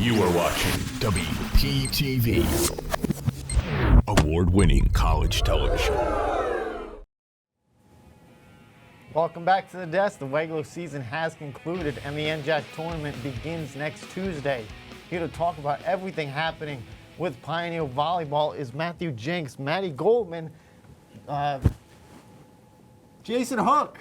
You are watching WPTV, award-winning college television. Welcome back to the desk. The regular season has concluded and the NJAC Tournament begins next Tuesday. Here to talk about everything happening with Pioneer Volleyball is Matthew Jinks, Maddie Goldman, Jason Hook,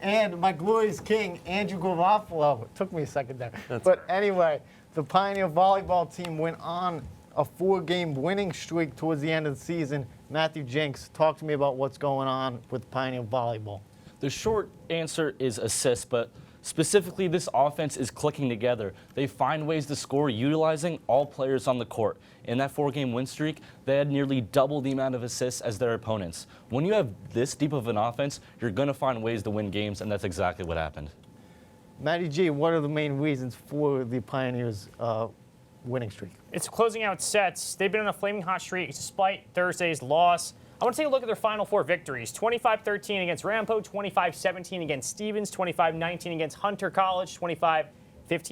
and my glorious king, Andrew Garofalo. It took me a second there. But anyway, the Pioneer Volleyball team went on a 4-game winning streak towards the end of the season. Matthew Jinks, talk to me about what's going on with Pioneer Volleyball. The short answer is assists, but specifically this offense is clicking together. They find ways to score utilizing all players on the court. In that 4-game win streak, they had nearly double the amount of assists as their opponents. When you have this deep of an offense, you're going to find ways to win games, and that's exactly what happened. Matty G, what are the main reasons for the Pioneers' winning streak? It's closing out sets. They've been on a flaming hot streak despite Thursday's loss. I want to take a look at their Final Four victories. 25-13 against Rampo, 25-17 against Stevens, 25-19 against Hunter College, 25-15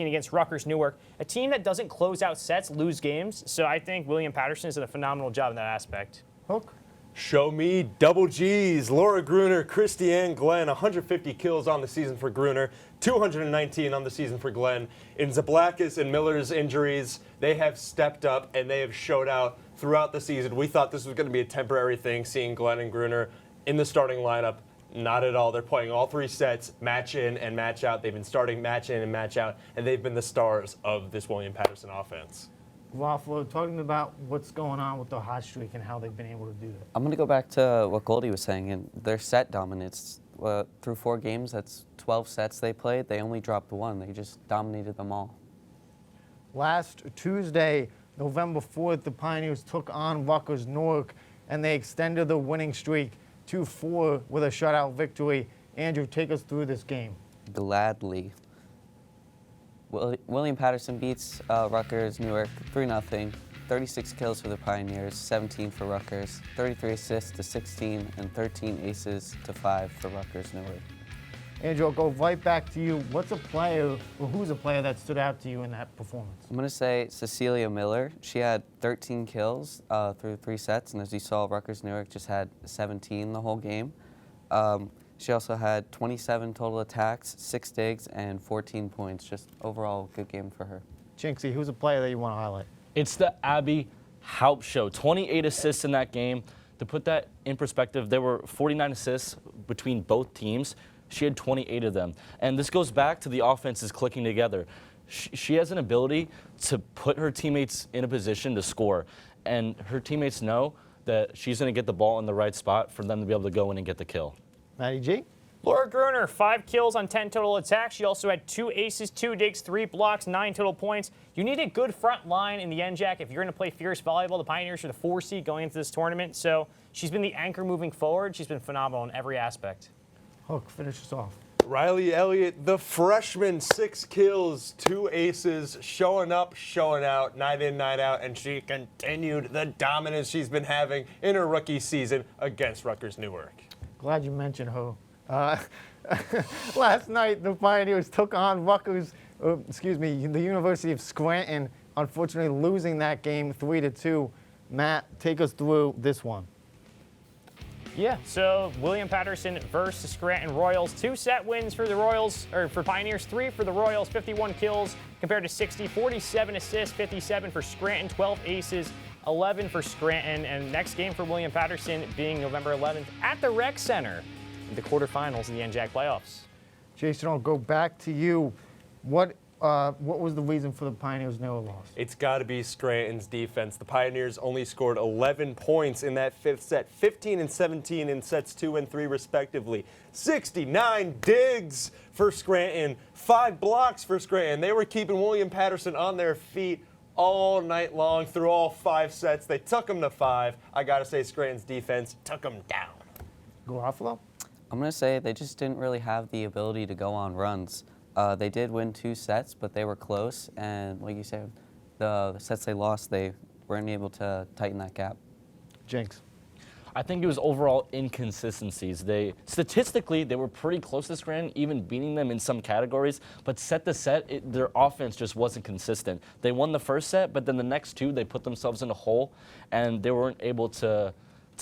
against Rutgers Newark. A team that doesn't close out sets lose games, so I think William Patterson has done a phenomenal job in that aspect. Hook? Show me double G's. Laura Gruner, Christiane Glenn, 150 kills on the season for Gruner, 219 on the season for Glenn. In Zablakis and Miller's injuries, they have stepped up and they have showed out throughout the season. We thought this was going to be a temporary thing, seeing Glenn and Gruner in the starting lineup. Not at all. They're playing all 3 sets, match in and match out. They've been starting match in and match out, and they've been the stars of this William Patterson offense. Garofalo, talking about what's going on with the hot streak and how they've been able to do that. I'm going to go back to what Goldie was saying, and their set dominance. Through 4 games, that's 12 sets they played. They only dropped 1. They just dominated them all. Last Tuesday, November 4th, the Pioneers took on Rutgers Newark, and they extended the winning streak to 4 with a shutout victory. Andrew, take us through this game. Gladly. William Patterson beats Rutgers Newark 3-0. 36 kills for the Pioneers, 17 for Rutgers, 33 assists to 16, and 13 aces to 5 for Rutgers Newark. Andrew, I'll go right back to you. What's a player, or who's a player that stood out to you in that performance? I'm going to say Cecilia Miller. She had 13 kills through 3 sets, and as you saw, Rutgers Newark just had 17 the whole game. She also had 27 total attacks, 6 digs, and 14 points. Just overall good game for her. Jinxie, who's a player that you want to highlight? It's the Abby Haupt show. 28 assists in that game. To put that in perspective, there were 49 assists between both teams. She had 28 of them. And this goes back to the offenses clicking together. She has an ability to put her teammates in a position to score. And her teammates know that she's going to get the ball in the right spot for them to be able to go in and get the kill. Matty G? Laura Gruner, 5 kills on 10 total attacks. She also had 2 aces, 2 digs, 3 blocks, 9 total points. You need a good front line in the NJAC if you're going to play fierce volleyball. The Pioneers are the 4 seed going into this tournament. So she's been the anchor moving forward. She's been phenomenal in every aspect. Hook, finish us off. Riley Elliott, the freshman, 6 kills, 2 aces, showing up, showing out, night in, night out, and she continued the dominance she's been having in her rookie season against Rutgers Newark. Glad you mentioned her. Last night, the Pioneers took on the University of Scranton, unfortunately losing that game 3-2. Matt, take us through this one. Yeah, so William Patterson versus Scranton Royals. 2 set wins for the Royals, or for Pioneers, 3 for the Royals, 51 kills compared to 60, 47 assists, 57 for Scranton, 12 aces, 11 for Scranton. And next game for William Patterson being November 11th at the Rec Center, the quarterfinals in the NJAC playoffs. Jason, I'll go back to you. What was the reason for the Pioneers' narrow loss? It's got to be Scranton's defense. The Pioneers only scored 11 points in that 5th set, 15 and 17 in sets 2 and 3 respectively. 69 digs for Scranton, 5 blocks for Scranton. They were keeping William Patterson on their feet all night long through all 5 sets. They took them to 5. I got to say Scranton's defense took them down. Garofalo? I'm going to say they just didn't really have the ability to go on runs. They did win 2 sets, but they were close. And like you said, the sets they lost, they weren't able to tighten that gap. Jinx. I think it was overall inconsistencies. Statistically, they were pretty close to Scranton, even beating them in some categories, but set to set, their offense just wasn't consistent. They won the first set, but then the next two, they put themselves in a hole, and they weren't able to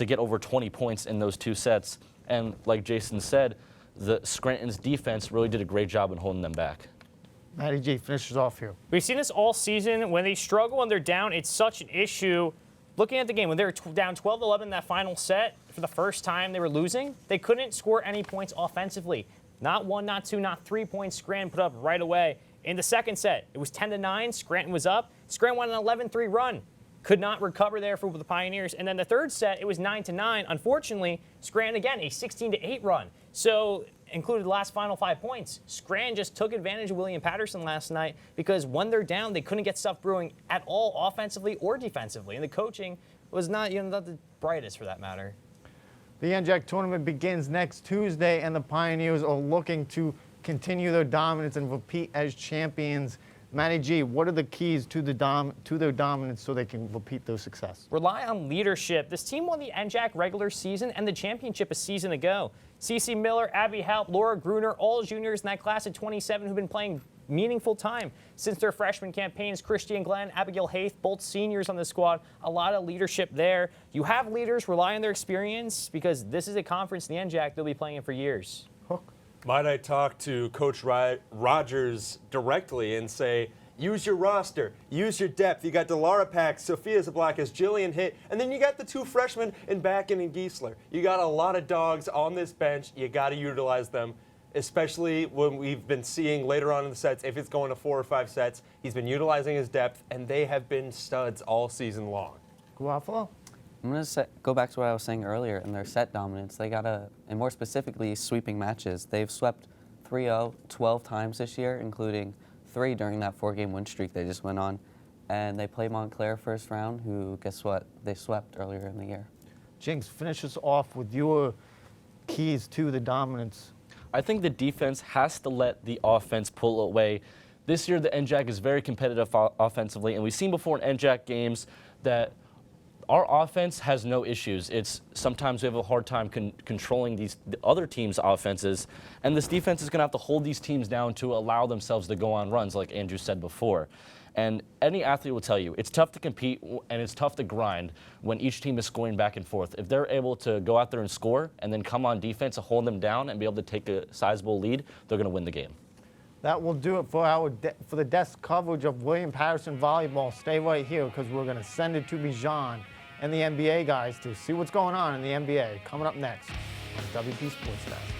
get over 20 points in those two sets. And like Jason said, the Scranton's defense really did a great job in holding them back. Matty G finishes off here. We've seen this all season. When they struggle and they're down, it's such an issue. Looking at the game, when they were down 12-11 in that final set, for the first time they were losing, they couldn't score any points offensively. Not 1, not 2, not 3 points Scranton put up right away. In the second set, it was 10-9. Scranton was up. Scranton won an 11-3 run. Could not recover there for the Pioneers. And then the third set, it was 9-9. Unfortunately, Scranton, again, a 16-8 run. So included the last final 5 points. Scranton just took advantage of William Patterson last night because when they're down, they couldn't get stuff brewing at all offensively or defensively. And the coaching was not the brightest for that matter. The NJAC tournament begins next Tuesday, and the Pioneers are looking to continue their dominance and repeat as champions. Matty G, what are the keys to their dominance so they can repeat their success? Rely on leadership. This team won the NJAC regular season and the championship a season ago. Cece Miller, Abby Halp, Laura Gruner, all juniors in that class of 27 who've been playing meaningful time since their freshman campaigns. Christian Glenn, Abigail Haith, both seniors on the squad. A lot of leadership there. You have leaders, rely on their experience because this is a conference in the NJAC they'll be playing in for years. Hook. Might I talk to Coach Rogers directly and say, use your roster, use your depth. You got Delara Pack, Sophia Zablakis, Jillian Hitt, and then you got the 2 freshmen in Backen and Giesler. You got a lot of dogs on this bench. You got to utilize them, especially when we've been seeing later on in the sets, if it's going to 4 or 5 sets, he's been utilizing his depth, and they have been studs all season long. Garofalo? I'm going to go back to what I was saying earlier in their set dominance. They got and more specifically, sweeping matches. They've swept 3-0 12 times this year, including 3 during that 4-game win streak they just went on. And they play Montclair first round, who, guess what, they swept earlier in the year. Jinx, finish us off with your keys to the dominance. I think the defense has to let the offense pull away. This year, the NJAC is very competitive offensively, and we've seen before in NJAC games that our offense has no issues. It's sometimes we have a hard time controlling the other teams' offenses, and this defense is going to have to hold these teams down to allow themselves to go on runs, like Andrew said before. And any athlete will tell you, it's tough to compete and it's tough to grind when each team is scoring back and forth. If they're able to go out there and score and then come on defense and hold them down and be able to take a sizable lead, they're going to win the game. That will do it for for the desk coverage of William Patterson Volleyball. Stay right here because we're going to send it to Bijan and the NBA guys to see what's going on in the NBA. Coming up next on WP Sports Desk.